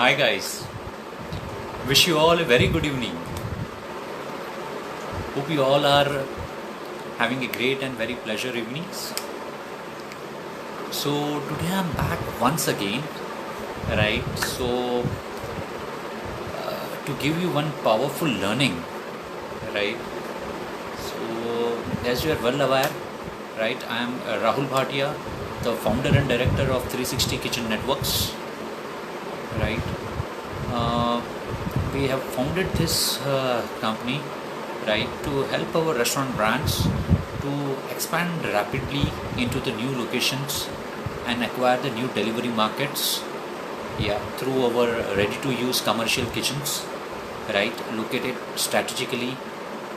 Hi guys, wish you all a very good evening. Hope you all are having a great and very pleasure evenings. So today I'm back once again, right? So to give you one powerful learning, right? So as you are well aware, right? I am Rahul Bhatia, the founder and director of 360 Kitchen Networks, right? We have founded this company, right, to help our restaurant brands to expand rapidly into the new locations and acquire the new delivery markets, through our ready-to-use commercial kitchens, right, located strategically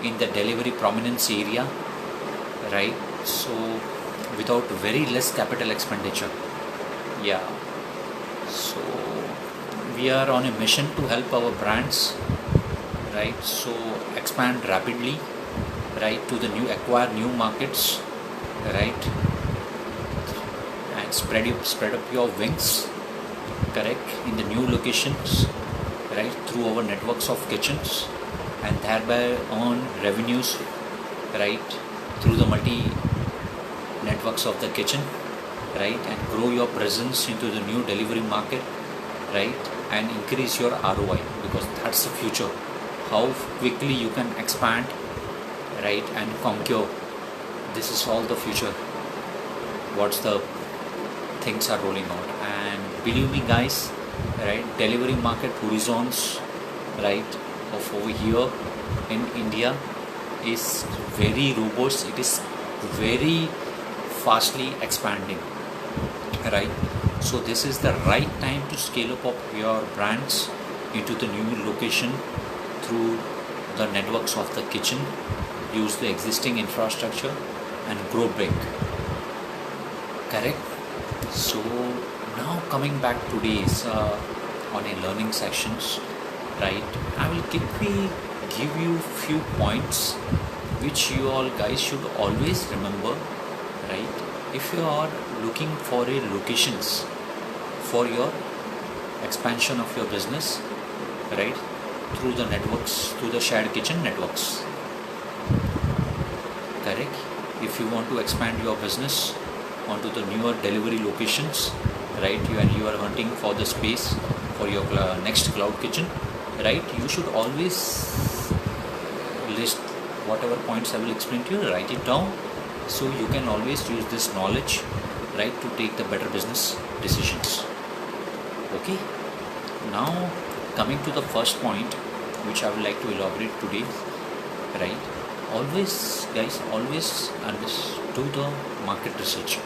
in the delivery prominence area, right. So without very less capital expenditure, yeah. So we are on a mission to help our brands, right, so expand rapidly, right, to the new acquire new markets, right, and spread up your wings, correct, in the new locations, right, through our networks of kitchens, and thereby earn revenues, right, through the multi networks of the kitchen, right, and grow your presence into the new delivery market, right, and increase your ROI, because that's the future. How quickly you can expand, right, and conquer. This is all the future. What's the things are rolling out, and believe me, guys, right, delivery market horizons, right, of over here in India is very robust. It is very fastly expanding, right. So this is the right time to scale up your brands into the new location through the networks of the kitchen, use the existing infrastructure and grow big, correct. So now coming back today's on a learning sections, right, I will quickly give you few points which you all guys should always remember, right, if you are looking for a locations for your expansion of your business, right, through the networks, through the shared kitchen networks, correct. If you want to expand your business onto the newer delivery locations, right, you are hunting for the space for your next cloud kitchen, right, you should always list whatever points I will explain to you, write it down, so you can always use this knowledge, right, to take the better business decisions. Okay, now coming to the first point which I would like to elaborate today, right, always guys, always do the market research,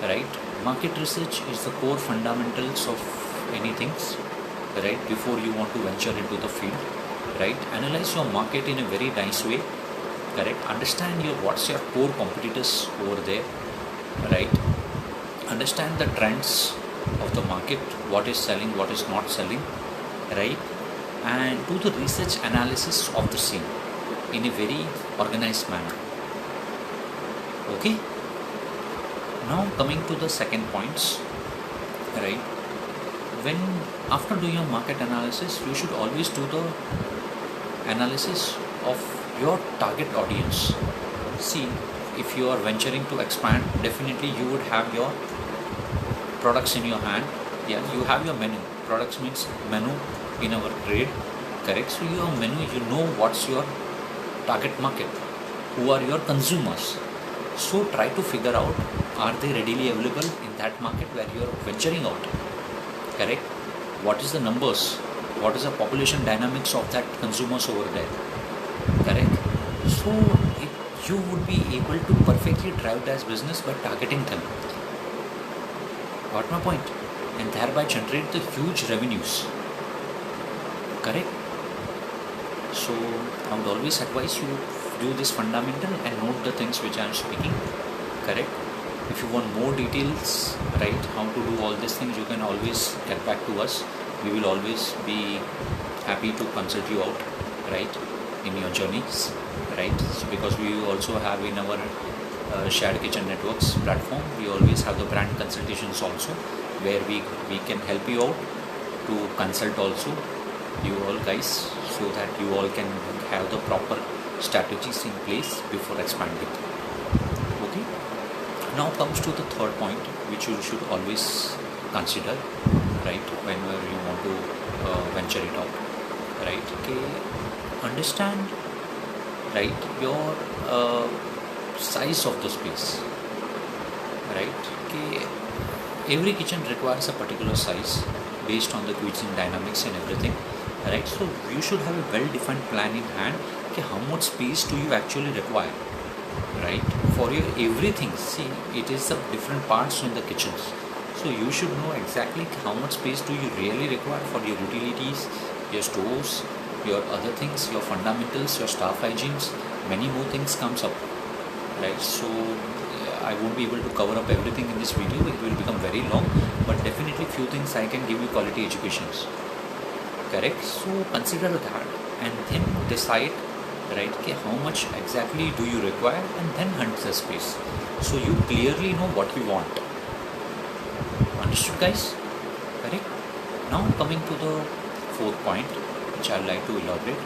right. Market research is the core fundamentals of anything, right, before you want to venture into the field, right. Analyze your market in a very nice way, correct. Understand what's your core competitors over there, right. Understand the trends of the market, what is selling, what is not selling, right, and do the research analysis of the same in a very organized manner. Okay, now coming to the second points, right, when after doing your market analysis, you should always do the analysis of your target audience. See, if you are venturing to expand, definitely you would have your products in your hand, you have your menu. Products means menu in our trade, correct. So your menu, you know what's your target market, who are your consumers. So try to figure out, are they readily available in that market where you are venturing out, correct. What is the numbers, what is the population dynamics of that consumers over there, correct. So you would be able to perfectly drive that business by targeting them, got my point, and thereby generate the huge revenues, correct. So I would always advise you do this fundamental and note the things which I am speaking, correct. If you want more details, right, how to do all these things, you can always get back to us. We will always be happy to consult you out, right, in your journeys, right. So because we also have in our shared kitchen networks platform, we always have the brand consultations also, where we can help you out, to consult also you all guys, so that you all can have the proper strategies in place before expanding. Okay, now comes to the third point which you should always consider, right, whenever you want to venture it out, right. Okay, understand, right, your size of the space, right. Okay, every kitchen requires a particular size based on the cuisine dynamics and everything, right. So you should have a well defined plan in hand. Okay, how much space do you actually require, right, for your everything. See, it is the different parts in the kitchens, so you should know exactly how much space do you really require for your utilities, your stores, your other things, your fundamentals, your staff hygienes. Many more things comes up, right. So I won't be able to cover up everything in this video, it will become very long, but definitely few things I can give you quality educations, correct. So consider that and then decide, right, okay, how much exactly do you require, and then hunt the space so you clearly know what you want. Understood guys? Correct. Now coming to the fourth point which I'd like to elaborate,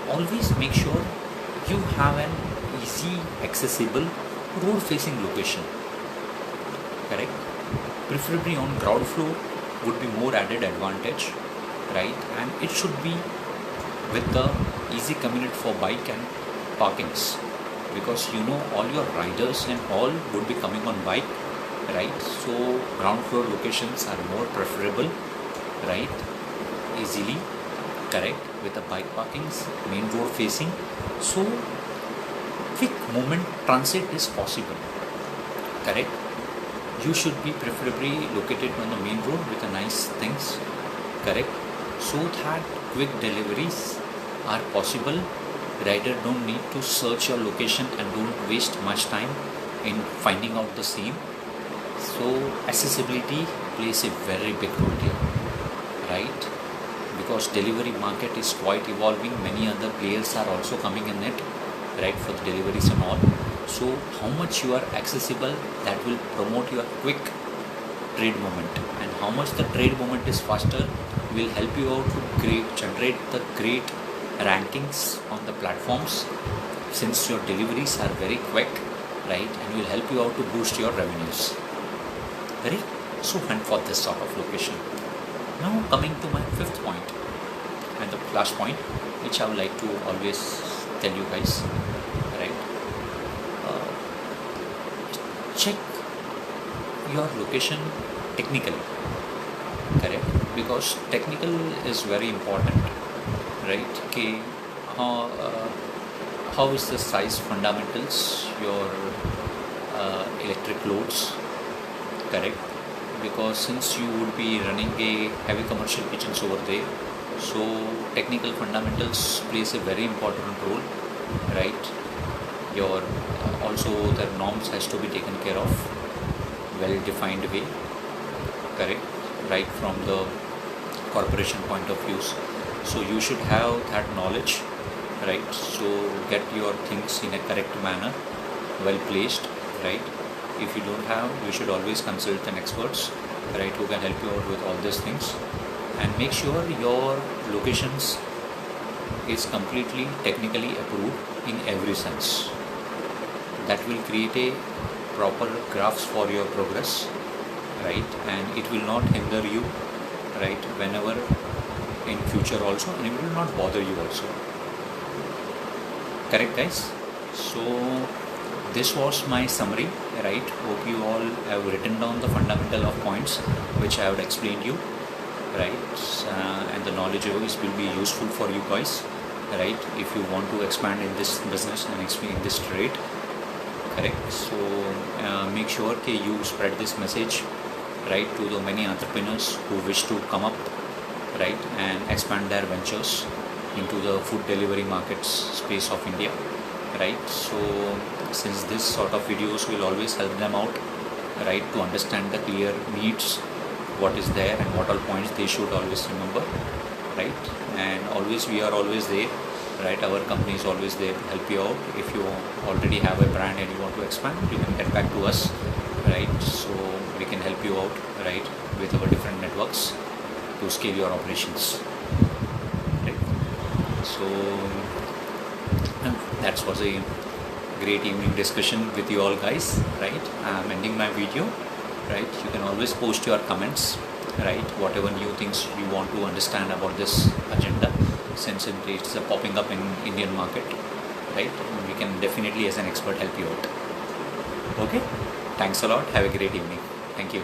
always make sure you have an easy accessible road facing location, correct. Preferably on ground floor would be more added advantage, right, and it should be with the easy commute for bike and parkings, because you know all your riders and all would be coming on bike, right. So ground floor locations are more preferable, right, easily, correct, with the bike parkings, main road facing, so quick movement transit is possible, correct. You should be preferably located on the main road with a nice things, correct, so that quick deliveries are possible. Rider don't need to search your location and don't waste much time in finding out the same. So accessibility plays a very big role here, right, because delivery market is quite evolving, many other players are also coming in it, right, for the deliveries and all. So how much you are accessible, that will promote your quick trade movement, and how much the trade movement is faster will help you out to generate the great rankings on the platforms, since your deliveries are very quick, right, and will help you out to boost your revenues, right. So hunt for this sort of location. Now coming to my fifth point and the last point which I would like to always tell you guys, right, check your location technically, correct, because technical is very important, right. Okay, how is the size fundamentals, your electric loads, correct, because since you would be running a heavy commercial kitchens over there, so technical fundamentals plays a very important role, right. Your also the norms has to be taken care of well defined way, correct, right from the corporation point of views. So you should have that knowledge, right, so get your things in a correct manner, well placed, right. If you don't have, you should always consult an experts, right, who can help you out with all these things, and make sure your locations is completely technically approved in every sense. That will create a proper graphs for your progress, right, and it will not hinder you, right, whenever in future also, and it will not bother you also, correct guys. So this was my summary, right. Hope you all have written down the fundamental of points which I have explained you, right, and the knowledge of this will be useful for you guys, right, if you want to expand in this business and expand in this trade, correct. So make sure that you spread this message, right, to the many entrepreneurs who wish to come up, right, and expand their ventures into the food delivery markets space of India, right. So since this sort of videos will always help them out, right, to understand the clear needs, what is there and what all points they should always remember, right, and always we are always there, right. Our company is always there to help you out. If you already have a brand and you want to expand, you can get back to us, right, so we can help you out, right, with our different networks, to scale your operations, right? So that was a great evening discussion with you all guys, right? I'm ending my video, right? You can always post your comments, right? Whatever new things you want to understand about this agenda, since it's popping up in Indian market, right? We can definitely as an expert help you out. Okay, thanks a lot. Have a great evening. Thank you.